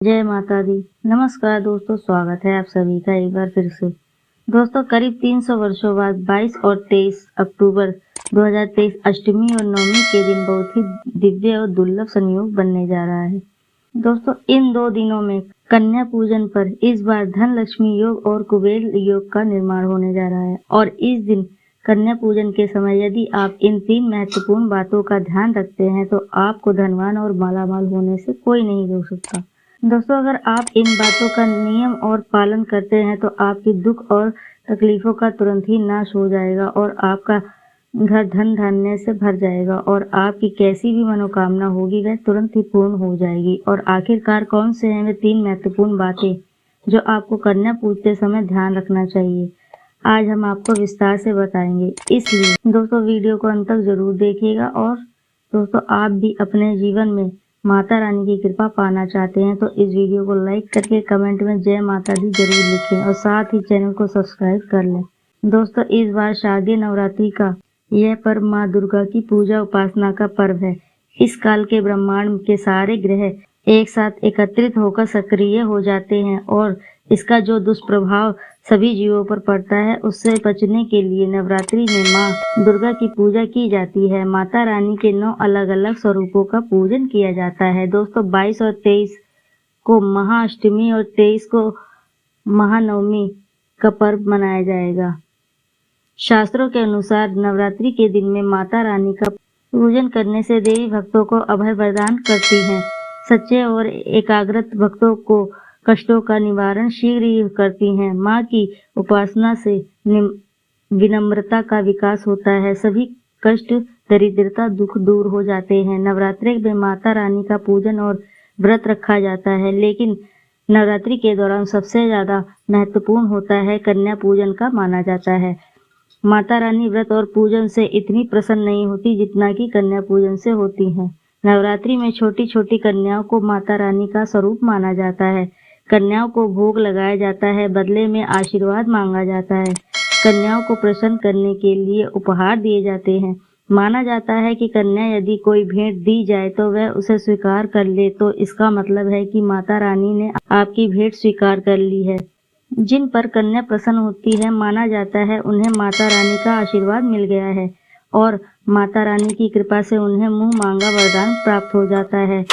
जय माता दी। नमस्कार दोस्तों, स्वागत है आप सभी का एक बार फिर से। दोस्तों, करीब 300 वर्षों बाद 22 और 23 अक्टूबर 2023 अष्टमी और नवमी के दिन बहुत ही दिव्य और दुर्लभ संयोग बनने जा रहा है। दोस्तों, इन 2 दिनों में कन्या पूजन पर इस बार धन लक्ष्मी योग और कुबेर योग का निर्माण होने जा रहा है और इस दिन कन्या पूजन के समय यदि आप इन 3 महत्वपूर्ण बातों का ध्यान रखते हैं तो आपको धनवान और मालामाल होने से कोई नहीं रोक सकता। दोस्तों, अगर आप इन बातों का नियम और पालन करते हैं तो आपकी दुख और तकलीफों का तुरंत ही नाश हो जाएगा और आपका घर धन धान्य से भर जाएगा और आपकी कैसी भी मनोकामना होगी वह तुरंत ही पूर्ण हो जाएगी। और आखिरकार कौन से हैं वे 3 महत्वपूर्ण बातें जो आपको कन्या पूजते समय ध्यान रखना चाहिए, आज हम आपको विस्तार से बताएंगे। इसलिए दोस्तों, वीडियो को अंत तक जरूर देखिएगा। और दोस्तों, आप भी अपने जीवन में माता रानी की कृपा पाना चाहते हैं तो इस वीडियो को लाइक करके कमेंट में जय माता दी जरूर लिखें और साथ ही चैनल को सब्सक्राइब कर लें। दोस्तों, इस बार शारदीय नवरात्रि का यह पर्व माँ दुर्गा की पूजा उपासना का पर्व है। इस काल के ब्रह्मांड के सारे ग्रह एक साथ एकत्रित होकर सक्रिय हो जाते हैं और इसका जो दुष्प्रभाव सभी जीवों पर पड़ता है उससे बचने के लिए नवरात्रि में माँ दुर्गा की पूजा की जाती है। माता रानी के 9 अलग अलग स्वरूपों का पूजन किया जाता है। दोस्तों, 22 और 23 को महाअष्टमी और 23 को महानवमी का पर्व मनाया जाएगा। शास्त्रों के अनुसार नवरात्रि के दिन में माता रानी का पूजन करने से देवी भक्तों को अभय प्रदान करती हैं। सच्चे और एकाग्रत भक्तों को कष्टों का निवारण शीघ्र ही करती हैं। माँ की उपासना से विनम्रता का विकास होता है। सभी कष्ट, दरिद्रता, दुख दूर हो जाते हैं। नवरात्रि में माता रानी का पूजन और व्रत रखा जाता है, लेकिन नवरात्रि के दौरान सबसे ज्यादा महत्वपूर्ण होता है कन्या पूजन का माना जाता है। माता रानी व्रत और पूजन से इतनी प्रसन्न नहीं होती जितना कि कन्या पूजन से होती है। नवरात्रि में छोटी छोटी कन्याओं को माता रानी का स्वरूप माना जाता है। कन्याओं को भोग लगाया जाता है, बदले में आशीर्वाद मांगा जाता है। कन्याओं को प्रसन्न करने के लिए उपहार दिए जाते हैं। माना जाता है कि कन्या यदि कोई भेंट दी जाए तो वह उसे स्वीकार कर ले तो इसका मतलब है कि माता रानी ने आपकी भेंट स्वीकार कर ली है। जिन पर कन्या प्रसन्न होती है, माना जाता है उन्हें माता रानी का आशीर्वाद मिल गया है और माता रानी की कृपा से उन्हें मुंह मांगा वरदान प्राप्त हो जाता है।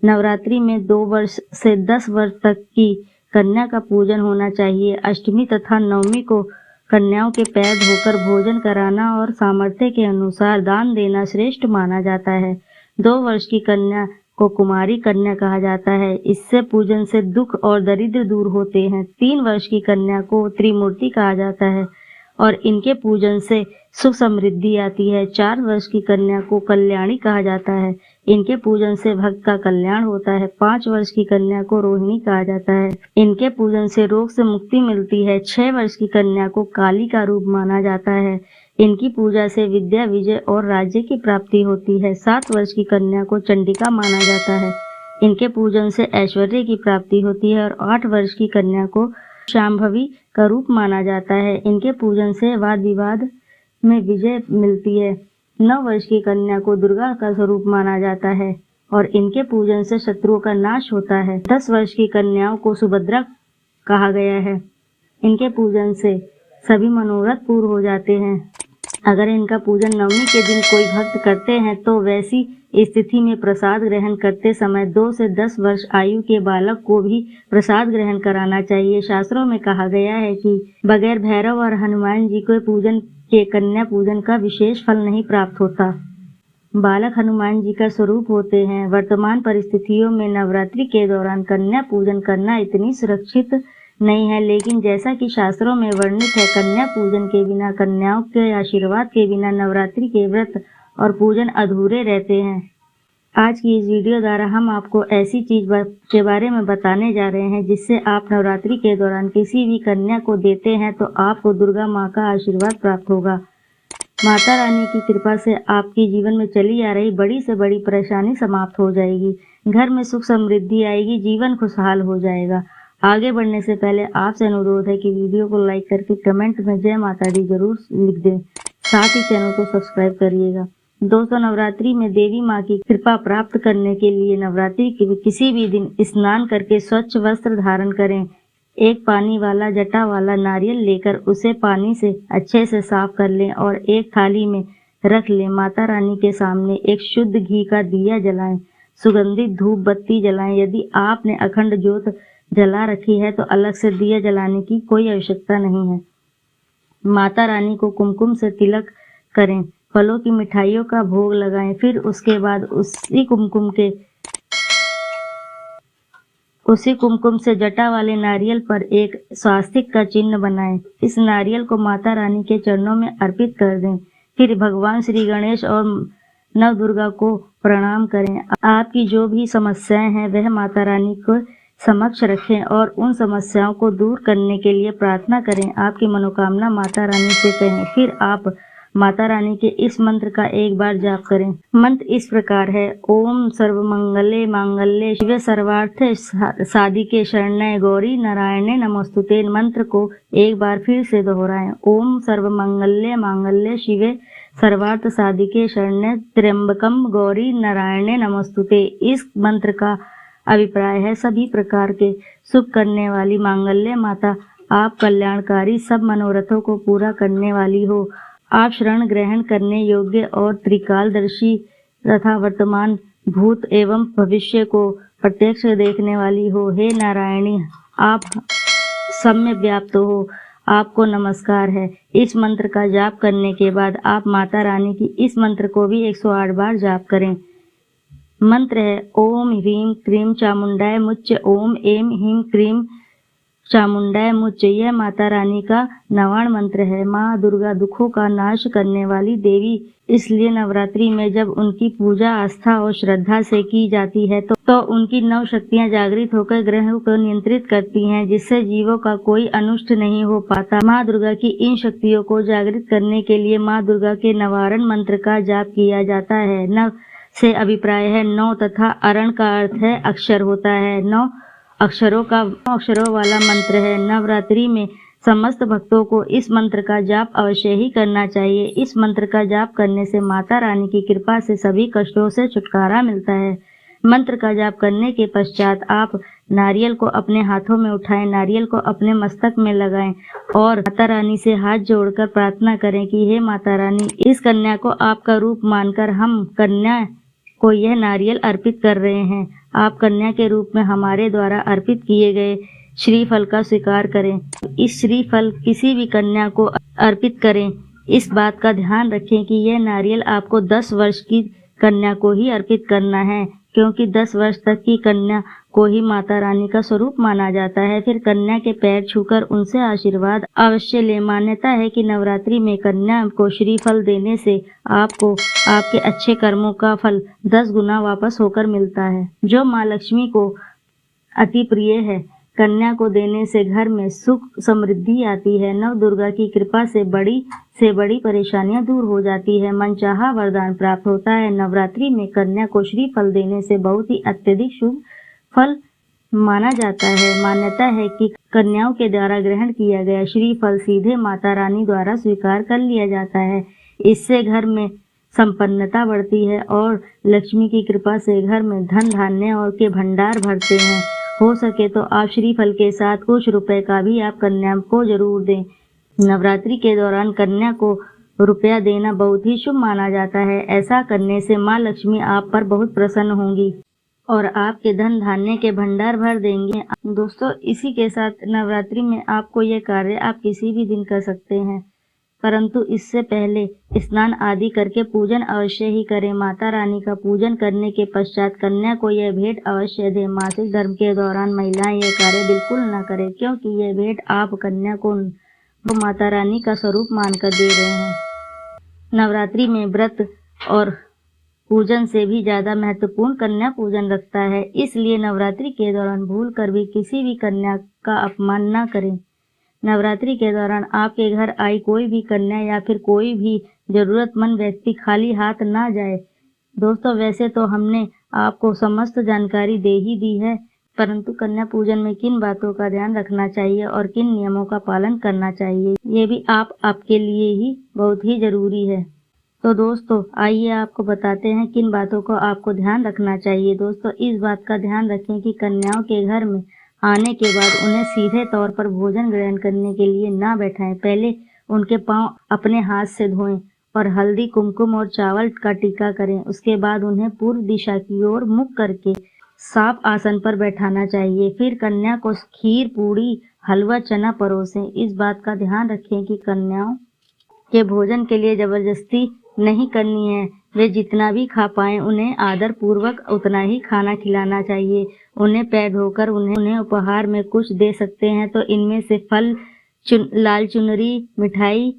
नवरात्रि में 2 वर्ष से 10 वर्ष तक की कन्या का पूजन होना चाहिए। अष्टमी तथा नवमी को कन्याओं के पैर धोकर भोजन कराना और सामर्थ्य के अनुसार दान देना श्रेष्ठ माना जाता है। 2 वर्ष की कन्या को कुमारी कन्या कहा जाता है। इससे पूजन से दुख और दरिद्र दूर होते हैं। 3 वर्ष की कन्या को त्रिमूर्ति कहा जाता है और इनके पूजन से सुख समृद्धि आती है। 4 वर्ष की कन्या को कल्याणी कहा जाता है। इनके पूजन से भक्त का कल्याण होता है। 5 वर्ष की कन्या को रोहिणी कहा जाता है। इनके पूजन से रोग से मुक्ति मिलती है। 6 वर्ष की कन्या को काली का रूप माना जाता है। इनकी पूजा से विद्या, विजय और राज्य की प्राप्ति होती है। 7 वर्ष की कन्या को चंडिका माना जाता है। इनके पूजन से ऐश्वर्य की प्राप्ति होती है और 8 वर्ष की कन्या को शांभवी का रूप माना जाता है। इनके पूजन से वाद विवाद में विजय मिलती है। 9 वर्ष की कन्या को दुर्गा का स्वरूप माना जाता है और इनके पूजन से शत्रुओं का नाश होता है। 10 वर्ष की कन्याओं को सुभद्रा कहा गया है। इनके पूजन से सभी मनोरथ पूर्ण हो जाते हैं। अगर इनका पूजन नवमी के दिन कोई भक्त करते हैं तो वैसी स्थिति में प्रसाद ग्रहण करते समय 2 से 10 वर्ष आयु के बालक को भी प्रसाद ग्रहण कराना चाहिए। शास्त्रों में कहा गया है कि बगैर भैरव और हनुमान जी के पूजन के कन्या पूजन का विशेष फल नहीं प्राप्त होता। बालक हनुमान जी का स्वरूप होते हैं। वर्तमान परिस्थितियों में नवरात्रि के दौरान कन्या पूजन करना इतनी सुरक्षित नहीं है, लेकिन जैसा कि शास्त्रों में वर्णित है, कन्या पूजन के बिना, कन्याओं के आशीर्वाद के बिना नवरात्रि के व्रत और पूजन अधूरे रहते हैं। आज की इस वीडियो द्वारा हम आपको ऐसी चीज के बारे में बताने जा रहे हैं जिससे आप नवरात्रि के दौरान किसी भी कन्या को देते हैं तो आपको दुर्गा माँ का आशीर्वाद प्राप्त होगा। माता रानी की कृपा से आपके जीवन में चली आ रही बड़ी से बड़ी परेशानी समाप्त हो जाएगी। घर में सुख समृद्धि आएगी, जीवन खुशहाल हो जाएगा। आगे बढ़ने से पहले आपसे अनुरोध है कि वीडियो को लाइक करके कमेंट में जय माता दी जरूर लिख दें। साथ ही चैनल को सब्सक्राइब करिएगा। दोस्तों, नवरात्रि में देवी माँ की कृपा प्राप्त करने के लिए नवरात्रि के किसी भी दिन स्नान करके स्वच्छ वस्त्र धारण करें। एक पानी वाला जटा वाला नारियल लेकर उसे पानी से अच्छे से साफ कर लें और एक थाली में रख लें। माता रानी के सामने एक शुद्ध घी का दिया जलाएं। सुगंधित धूप बत्ती जलाएं। यदि आपने अखंड ज्योत जला रखी है तो अलग से दिया जलाने की कोई आवश्यकता नहीं है। माता रानी को कुमकुम से तिलक करें। फलों की मिठाइयों का भोग लगाएं। फिर उसके बाद उसी कुमकुम से जटा वाले नारियल पर एक स्वास्तिक का चिन्ह बनाएं। इस नारियल को माता रानी के चरणों में अर्पित कर दें। फिर भगवान श्री गणेश और नव दुर्गा को प्रणाम करें। आपकी जो भी समस्याएं हैं वह माता रानी को समक्ष रखें और उन समस्याओं को दूर करने के लिए प्रार्थना करें। आपकी मनोकामना माता रानी से कहें। फिर आप माता रानी के इस मंत्र का एक बार जाप करें। मंत्र इस प्रकार है: ओम सर्वमंगले मांगल्ये शिवे सर्वार्थ साधिके शरण्ये गौरी नारायणे नमोस्तुते। मंत्र को एक बार फिर से दोहराएं। ओम सर्वमंगले मांगल्ये शिवे सर्वार्थ साधिके शरण्ये त्र्यंबकम गौरी नारायणे नमोस्तुते। इस मंत्र का अभिप्राय है: सभी प्रकार के सुख करने वाली मांगल्य माता, आप कल्याणकारी, सब मनोरथों को पूरा करने वाली हो। आप शरण ग्रहण करने योग्य और त्रिकालदर्शी तथा वर्तमान, भूत एवं भविष्य को प्रत्यक्ष देखने वाली हो। हे नारायणी, आप सब में व्याप्त हो, आपको नमस्कार है। इस मंत्र का जाप करने के बाद आप माता रानी की इस मंत्र को भी 108 बार जाप करें। मंत्र है: ओम ह्रीं क्रीं चामुंडाय मुच्च। ओम ऐं ह्रीं क्रीं चामुंडाय मुच्च। यह माता रानी का नवाण मंत्र है। माँ दुर्गा दुखों का नाश करने वाली देवी, इसलिए नवरात्रि में जब उनकी पूजा आस्था और श्रद्धा से की जाती है तो उनकी 9 शक्तियाँ जागृत होकर ग्रहों को नियंत्रित करती हैं, जिससे जीवों का कोई अनिष्ट नहीं हो पाता। माँ दुर्गा की इन शक्तियों को जागृत करने के लिए माँ दुर्गा के नवारण मंत्र का जाप किया जाता है। नव से अभिप्राय है 9 तथा अरण का अर्थ है अक्षर होता है। 9 अक्षरों वाला मंत्र है। नवरात्रि में समस्त भक्तों को इस मंत्र का जाप अवश्य ही करना चाहिए। इस मंत्र का जाप करने से माता रानी की कृपा से सभी कष्टों से छुटकारा मिलता है। मंत्र का जाप करने के पश्चात आप नारियल को अपने हाथों में उठाएं, नारियल को अपने मस्तक में लगाएं और माता रानी से हाथ जोड़कर प्रार्थना करें कि हे माता रानी, इस कन्या को आपका रूप मानकर हम कन्या को यह नारियल अर्पित कर रहे हैं। आप कन्या के रूप में हमारे द्वारा अर्पित किए गए श्रीफल का स्वीकार करें। इस श्रीफल किसी भी कन्या को अर्पित करें। इस बात का ध्यान रखें कि यह नारियल आपको 10 वर्ष की कन्या को ही अर्पित करना है, क्योंकि 10 वर्ष तक की कन्या को ही माता रानी का स्वरूप माना जाता है। फिर कन्या के पैर छूकर उनसे आशीर्वाद अवश्य ले। मान्यता है कि नवरात्रि में कन्या को श्रीफल देने से आपको आपके अच्छे कर्मों का फल 10 गुना वापस होकर मिलता है, जो माँ लक्ष्मी को अति प्रिय है। कन्या को देने से घर में सुख समृद्धि आती है। नव दुर्गा की कृपा से बड़ी परेशानियां दूर हो जाती है। मनचाहा वरदान प्राप्त होता है। नवरात्रि में कन्या को श्रीफल देने से बहुत ही अत्यधिक शुभ फल माना जाता है। मान्यता है कि कन्याओं के द्वारा ग्रहण किया गया श्रीफल सीधे माता रानी द्वारा स्वीकार कर लिया जाता है। इससे घर में संपन्नता बढ़ती है और लक्ष्मी की कृपा से घर में धन धान्य और के भंडार भरते हैं। हो सके तो आप श्रीफल के साथ कुछ रुपए का भी आप कन्या को जरूर दें। नवरात्रि के दौरान कन्या को रुपया देना बहुत ही शुभ माना जाता है। ऐसा करने से माँ लक्ष्मी आप पर बहुत प्रसन्न होंगी और आपके धन धान्य के भंडार भर देंगे। दोस्तों, इसी के साथ नवरात्रि में आपको ये कार्य आप किसी भी दिन कर सकते हैं, परंतु इससे पहले स्नान आदि करके पूजन अवश्य ही करें। माता रानी का पूजन करने के पश्चात कन्या को यह भेंट अवश्य दें। मासिक धर्म के दौरान महिलाएं यह कार्य बिल्कुल न करें, क्योंकि यह भेंट आप कन्या को माता रानी का स्वरूप मानकर दे रहे हैं। नवरात्रि में व्रत और पूजन से भी ज्यादा महत्वपूर्ण कन्या पूजन रखता है, इसलिए नवरात्रि के दौरान भूल कर भी किसी भी कन्या का अपमान न करें। नवरात्रि के दौरान आपके घर आई कोई भी कन्या या फिर कोई भी जरूरतमंद व्यक्ति खाली हाथ ना जाए। दोस्तों, वैसे तो हमने आपको समस्त जानकारी दे ही दी है, परंतु कन्या पूजन में किन बातों का ध्यान रखना चाहिए और किन नियमों का पालन करना चाहिए, ये भी आपके लिए ही बहुत ही जरूरी है। तो दोस्तों आइए आपको बताते हैं किन बातों को आपको ध्यान रखना चाहिए। दोस्तों इस बात का ध्यान रखें कि कन्याओं के घर में आने के बाद उन्हें सीधे तौर पर भोजन ग्रहण करने के लिए ना बैठाएं। पहले उनके पांव अपने हाथ से धोएं और हल्दी, कुमकुम और चावल का टीका करें। उसके बाद उन्हें पूर्व दिशा की ओर मुख करके साफ आसन पर बैठाना चाहिए। फिर कन्या को खीर, पूड़ी, हलवा, चना परोसें। इस बात का ध्यान रखें कि कन्याओं के भोजन के लिए जबरदस्ती नहीं करनी है। वे जितना भी खा पाएं उन्हें आदर पूर्वक उतना ही खाना खिलाना चाहिए। उन्हें पैर धोकर उन्हें उपहार में कुछ दे सकते हैं तो इनमें से फल, लाल चुनरी, मिठाई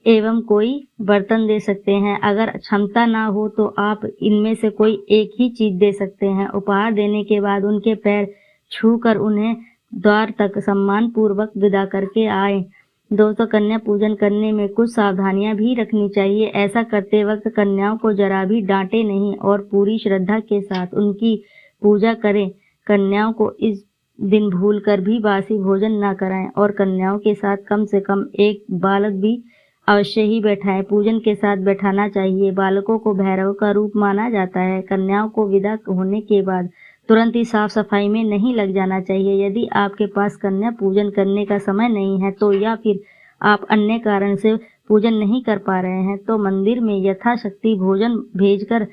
एवं कोई बर्तन दे सकते हैं। अगर क्षमता ना हो तो आप इनमें से कोई एक ही चीज दे सकते हैं। उपहार देने के बाद उनके पैर छूकर उन्हें द्वार तक सम्मान पूर्वक विदा करके आए। दोस्तों कन्या पूजन करने में कुछ सावधानियां भी रखनी चाहिए। ऐसा करते वक्त कन्याओं को जरा भी डांटे नहीं और पूरी श्रद्धा के साथ उनकी पूजा करें। कन्याओं को इस दिन भूल कर भी बासी भोजन न कराएं और कन्याओं के साथ कम से कम एक बालक भी अवश्य ही बैठाएं। पूजन के साथ बैठाना चाहिए। बालकों को भैरव का रूप माना जाता है। कन्याओं को विदा होने के बाद तुरंत ही साफ सफाई में नहीं लग जाना चाहिए। यदि आपके पास कन्या पूजन करने का समय नहीं है तो या फिर आप अन्य कारण से पूजन नहीं कर पा रहे हैं तो मंदिर में यथाशक्ति भोजन भेजकर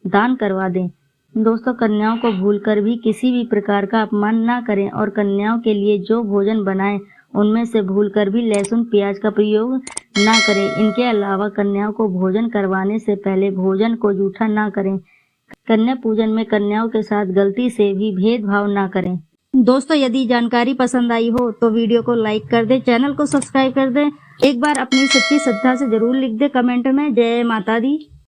दान करवा दें। दोस्तों कन्याओं को भूलकर भी किसी भी प्रकार का अपमान ना करें और कन्याओं के लिए जो भोजन बनाएं उनमें से भूलकर भी लहसुन, प्याज का प्रयोग ना करें। इनके अलावा कन्याओं को भोजन करवाने से पहले भोजन को जूठा ना करें। कन्या पूजन में कन्याओं के साथ गलती से भी भेदभाव ना करें। दोस्तों यदि जानकारी पसंद आई हो तो वीडियो को लाइक कर दें, चैनल को सब्सक्राइब कर दें। एक बार अपनी सच्ची श्रद्धा से जरूर लिख दें कमेंट में जय माता दी।